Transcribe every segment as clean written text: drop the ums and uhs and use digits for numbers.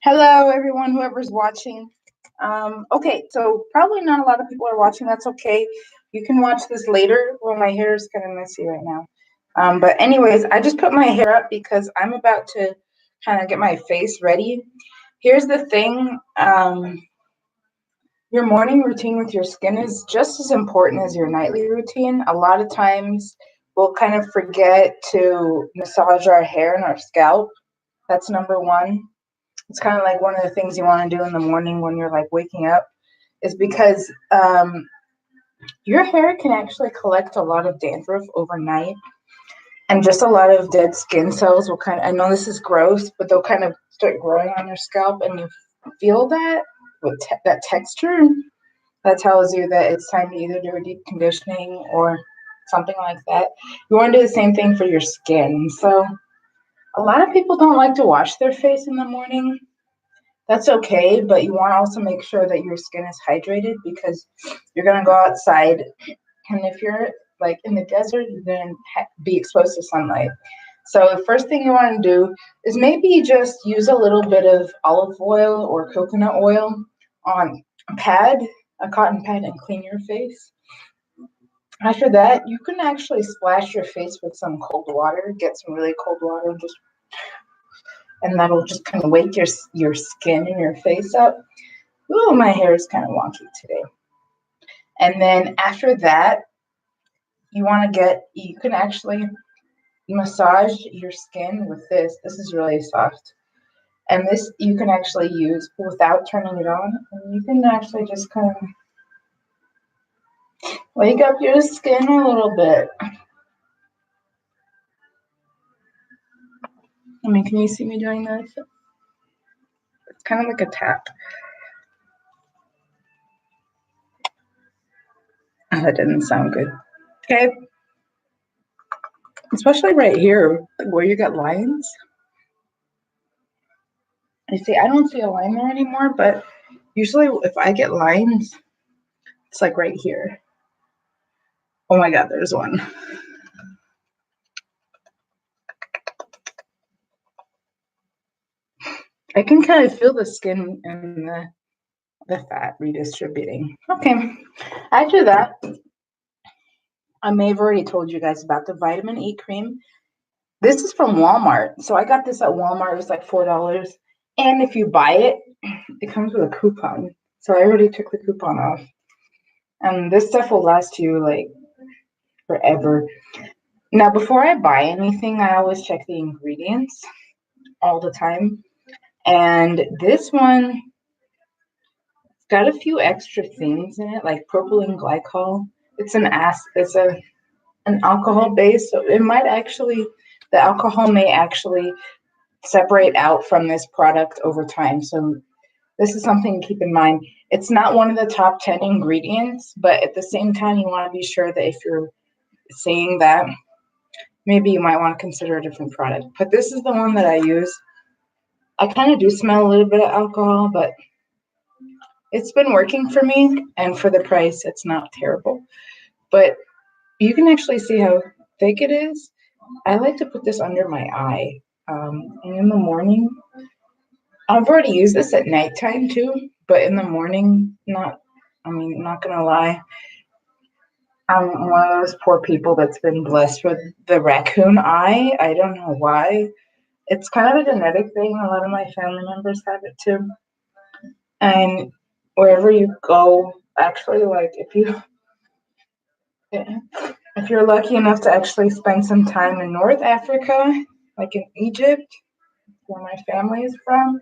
Hello, everyone, whoever's watching. Okay, so probably not a lot of people are watching. That's okay. You can watch this later. Well, my hair is kind of messy right now. But anyways, I just put my hair up because I'm about to kind of get my face ready. Here's the thing. Your morning routine with your skin is just as important as your nightly routine. A lot of times we'll kind of forget to massage our hair and our scalp. That's number one. It's kind of like one of the things you want to do in the morning when you're like waking up is because your hair can actually collect a lot of dandruff overnight, and just a lot of dead skin cells will kind of, I know this is gross, but they'll kind of start growing on your scalp, and you feel that with that texture. That tells you that it's time to either do a deep conditioning or something like that. You want to do the same thing for your skin. So a lot of people don't like to wash their face in the morning. That's okay, but you want to also make sure that your skin is hydrated because you're going to go outside. And if you're like in the desert, you're going to be exposed to sunlight. So the first thing you want to do is maybe just use a little bit of olive oil or coconut oil on a pad, a cotton pad, and clean your face. After that, you can actually splash your face with some cold water. Get some really cold water, and that'll just kind of wake your skin and your face up. Ooh, my hair is kind of wonky today. And then after that, you can actually massage your skin with this. This is really soft. And this you can actually use without turning it on. And you can actually just kind of wake up your skin a little bit. I mean, can you see me doing this? It's kind of like a tap. Oh, that didn't sound good. Okay. Especially right here where you got lines. You see, I don't see a line there anymore, but usually if I get lines, it's like right here. Oh my God, there's one. I can kind of feel the skin and the fat redistributing. Okay. After that, I may have already told you guys about the vitamin E cream. This is from Walmart. So I got this at Walmart. It was like $4. And if you buy it, it comes with a coupon. So I already took the coupon off. And this stuff will last you like forever. Now, before I buy anything, I always check the ingredients all the time. And this one got a few extra things in it, like propylene glycol. It's an alcohol base, so the alcohol may actually separate out from this product over time. So this is something to keep in mind. It's not one of the top 10 ingredients, but at the same time, you want to be sure that if you're seeing that, maybe you might want to consider a different product. But this is the one that I use. I kind of do smell a little bit of alcohol, but it's been working for me, and for the price, it's not terrible. But you can actually see how thick it is. I like to put this under my eye. And in the morning, I've already used this at nighttime too, but in the morning, not gonna lie. I'm one of those poor people that's been blessed with the raccoon eye. I don't know why. It's kind of a genetic thing. A lot of my family members have it too. And wherever you go, actually, like if you're lucky enough to actually spend some time in North Africa, like in Egypt, where my family is from,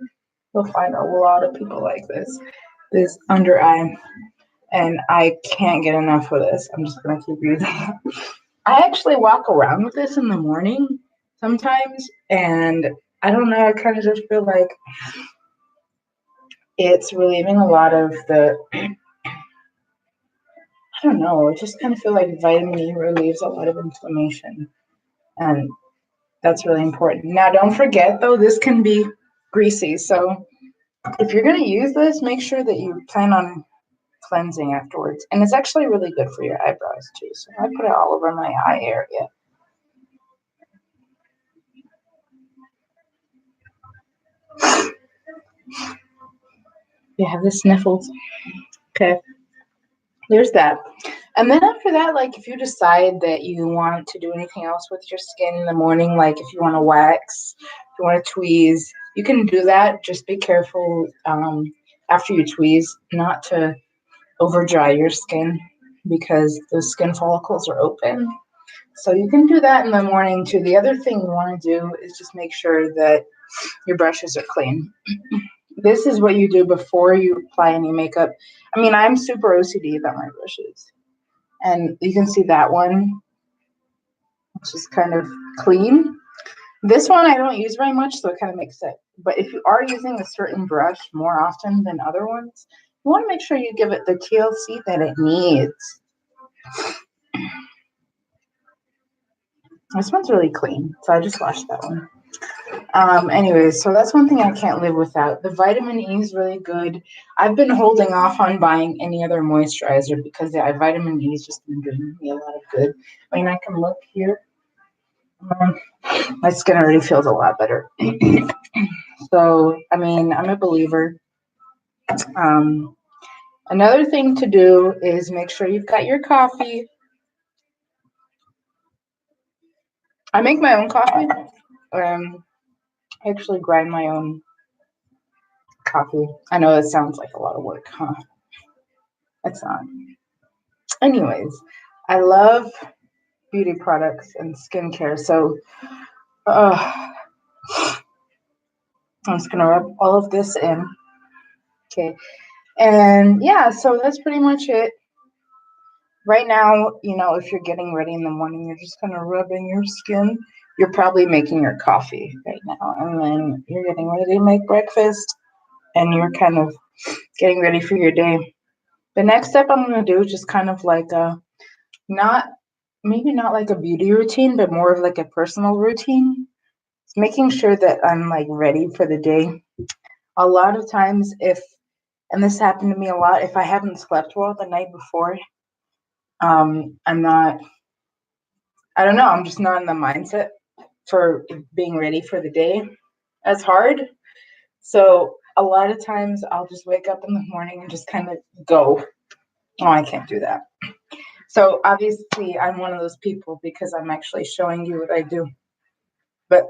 you'll find a lot of people like this under eye. And I can't get enough of this. I'm just gonna keep using it. I actually walk around with this in the morning sometimes, and I don't know, I kind of just feel like it's relieving a lot of I don't know, I just kind of feel like vitamin E relieves a lot of inflammation, and that's really important. Now, don't forget though, this can be greasy, so if you're going to use this, make sure that you plan on cleansing afterwards. And it's actually really good for your eyebrows too. So I put it all over my eye area. You have the sniffles. Okay, there's that. And then after that, like if you decide that you want to do anything else with your skin in the morning, like if you want to wax, if you want to tweeze, you can do that. Just be careful after you tweeze not to over dry your skin because those skin follicles are open. So you can do that in the morning too. The other thing you want to do is just make sure that your brushes are clean. This is what you do before you apply any makeup. I mean, I'm super OCD about my brushes. And you can see that one, which is kind of clean. This one I don't use very much, so it kind of makes it. But if you are using a certain brush more often than other ones, you want to make sure you give it the TLC that it needs. This one's really clean, so I just washed that one. Anyways, so that's one thing I can't live without. The vitamin E is really good. I've been holding off on buying any other moisturizer because the vitamin E has just been doing me a lot of good. I mean, I can look here. My skin already feels a lot better. So, I mean, I'm a believer. Another thing to do is make sure you've got your coffee. I make my own coffee. I actually grind my own coffee. I know it sounds like a lot of work, huh? It's not. Anyways, I love beauty products and skincare. So I'm just going to rub all of this in. Okay. And yeah, so that's pretty much it. Right now, you know, if you're getting ready in the morning, you're just kind of rubbing your skin. You're probably making your coffee right now. And then you're getting ready to make breakfast and you're kind of getting ready for your day. The next step I'm going to do is just kind of like not maybe not like a beauty routine, but more of like a personal routine. It's making sure that I'm like ready for the day. A lot of times, and this happened to me a lot, if I haven't slept well the night before, I'm not, I don't know, I'm just not in the mindset for being ready for the day. That's hard. So a lot of times I'll just wake up in the morning and just kind of go, oh, I can't do that. So obviously I'm one of those people because I'm actually showing you what I do. But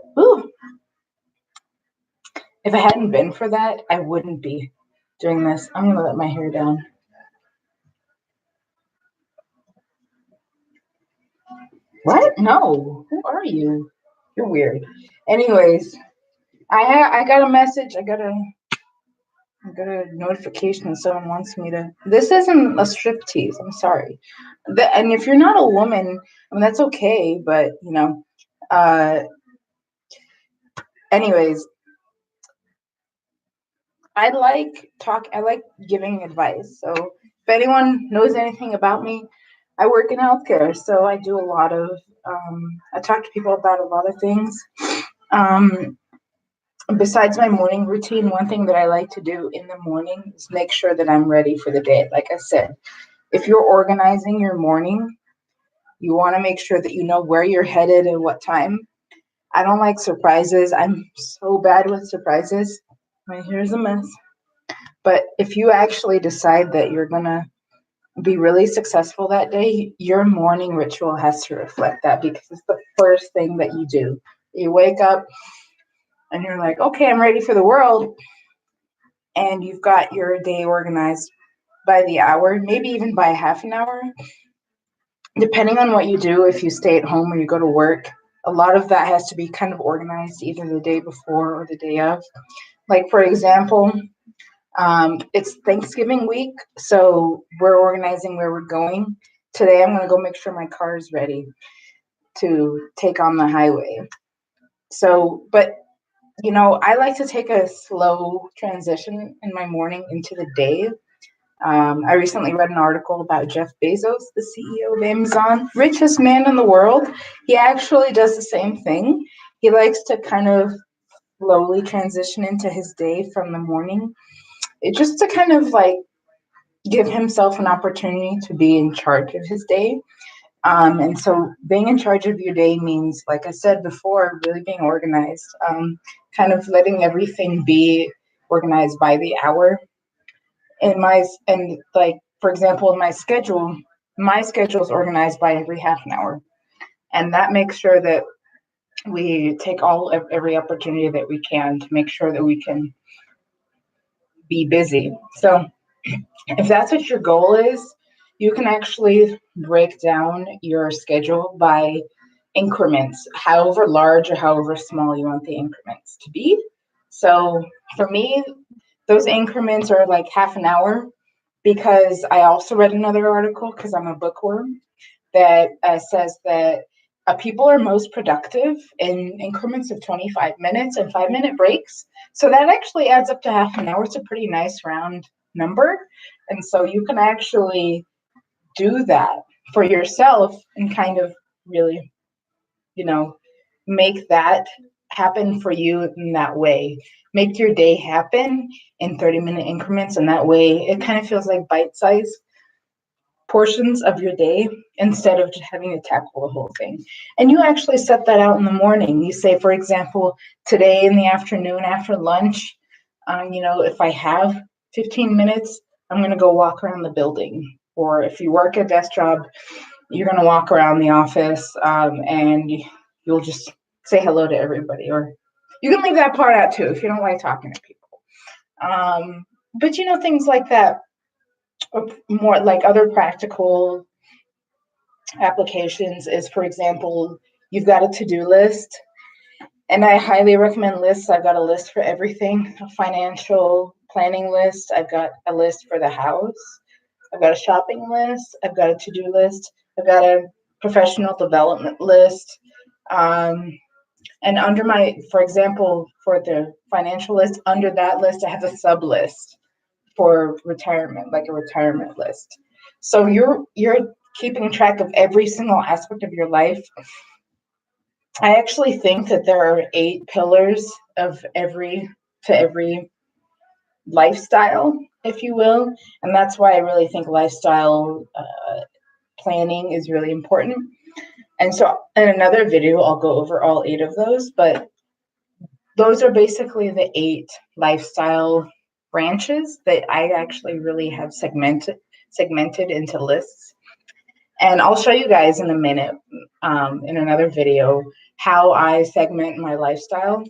if it hadn't been for that, I wouldn't be doing this. I'm going to let my hair down. What? No. Who are you? You're weird. Anyways, I got a message. I got a notification. Someone wants me to. This isn't a striptease. I'm sorry. And if you're not a woman, I mean that's okay. But you know, anyways, I like giving advice. So if anyone knows anything about me, I work in healthcare, so I do a lot of I talk to people about a lot of things. Um, Besides my morning routine, one thing that I like to do in the morning is make sure that I'm ready for the day. Like I said, if you're organizing your morning, you want to make sure that you know where you're headed and what time. I don't like surprises. I'm so bad with surprises. My hair's a mess. But if you actually decide that you're going to be really successful that day, your morning ritual has to reflect that because it's the first thing that you do. You wake up and you're like, okay, I'm ready for the world. And you've got your day organized by the hour, maybe even by half an hour, depending on what you do. If you stay at home or you go to work, a lot of that has to be kind of organized either the day before or the day of. Like, for example, it's Thanksgiving week, so we're organizing where we're going. Today, I'm going to go make sure my car is ready to take on the highway. So, but you know, I like to take a slow transition in my morning into the day. I recently read an article about Jeff Bezos, the CEO of Amazon, richest man in the world. He actually does the same thing. He likes to kind of slowly transition into his day from the morning, just to kind of like give himself an opportunity to be in charge of his day. And so being in charge of your day means, like I said before, really being organized, kind of letting everything be organized by the hour. and like, for example, in my schedule is organized by every half an hour. And that makes sure that we take every opportunity that we can to make sure that we can be busy. So if that's what your goal is, you can actually break down your schedule by increments, however large or however small you want the increments to be. So for me, those increments are like half an hour, because I also read another article, because I'm a bookworm, that says that people are most productive in increments of 25 minutes and 5-minute breaks. So that actually adds up to half an hour. It's a pretty nice round number. And so you can actually do that for yourself and kind of really, make that happen for you in that way. Make your day happen in 30-minute increments. And that way it kind of feels like bite-sized portions of your day instead of just having to tackle the whole thing. And you actually set that out in the morning. You say, for example, today in the afternoon after lunch, if I have 15 minutes, I'm going to go walk around the building. Or if you work a desk job, you're going to walk around the office, and you'll just say hello to everybody. Or you can leave that part out too if you don't like talking to people. But things like that. More like other practical applications is, for example, you've got a to-do list, and I highly recommend lists. I've got a list for everything: a financial planning list, I've got a list for the house, I've got a shopping list, I've got a to-do list, I've got a professional development list, and under for example, for the financial list, under that list I have a sub list for retirement, like a retirement list. So you're keeping track of every single aspect of your life. I actually think that there are 8 pillars of every lifestyle, if you will, and that's why I really think lifestyle planning is really important. And so in another video I'll go over all 8 of those, but those are basically the 8 lifestyle branches that I actually really have segmented into lists. And I'll show you guys in a minute, in another video, how I segment my lifestyle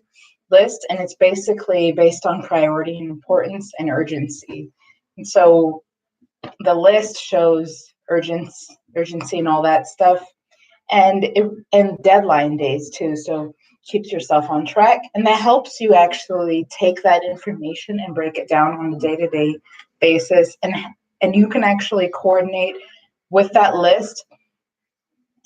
list. And it's basically based on priority and importance and urgency. And so the list shows urgency and all that stuff, and deadline days too. So keeps yourself on track, and that helps you actually take that information and break it down on a day-to-day basis, and you can actually coordinate with that list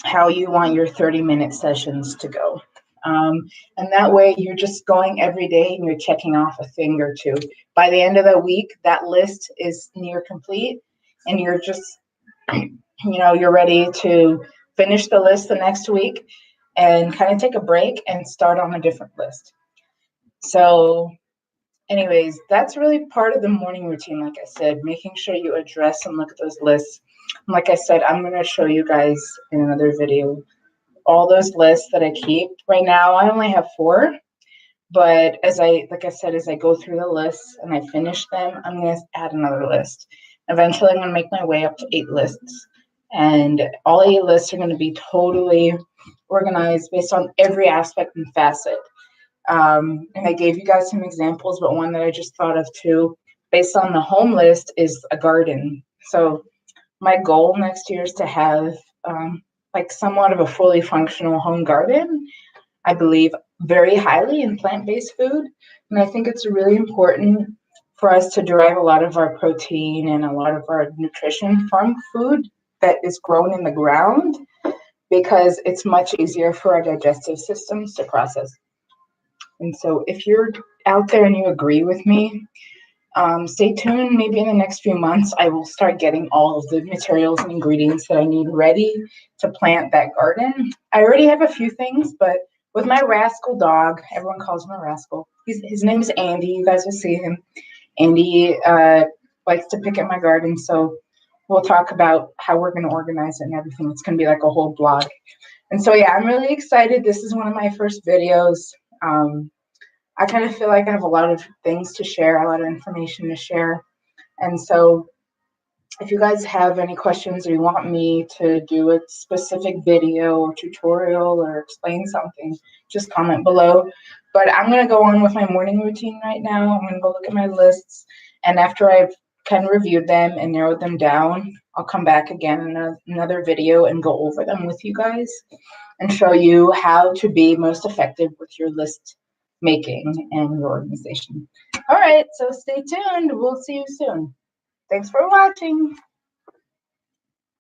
how you want your 30-minute sessions to go, and that way you're just going every day and you're checking off a thing or two. By the end of the week, that list is near complete, and you're just you're ready to finish the list the next week and kind of take a break and start on a different list. So anyways, that's really part of the morning routine. Like I said, making sure you address and look at those lists. And like I said, I'm going to show you guys in another video all those lists that I keep. Right now, I only have 4, but as I go through the lists and I finish them, I'm going to add another list. Eventually, I'm going to make my way up to 8 lists. And all 8 lists are going to be totally organized based on every aspect and facet. And I gave you guys some examples, but one that I just thought of too, based on the home list, is a garden. So my goal next year is to have like somewhat of a fully functional home garden. I believe very highly in plant-based food, and I think it's really important for us to derive a lot of our protein and a lot of our nutrition from food that is grown in the ground, because it's much easier for our digestive systems to process. And so if you're out there and you agree with me, stay tuned. Maybe in the next few months, I will start getting all of the materials and ingredients that I need ready to plant that garden. I already have a few things, but with my rascal dog, everyone calls him a rascal. His name is Andy. You guys will see him. Andy likes to pick at my garden, so we'll talk about how we're going to organize it and everything. It's going to be like a whole blog. And so, yeah, I'm really excited. This is one of my first videos. I kind of feel like I have a lot of things to share, a lot of information to share. And so if you guys have any questions or you want me to do a specific video or tutorial or explain something, just comment below. But I'm going to go on with my morning routine right now. I'm going to go look at my lists. And after I've kind of reviewed them and narrowed them down, I'll come back again in another video and go over them with you guys and show you how to be most effective with your list making and your organization. All right, so stay tuned. We'll see you soon. Thanks for watching.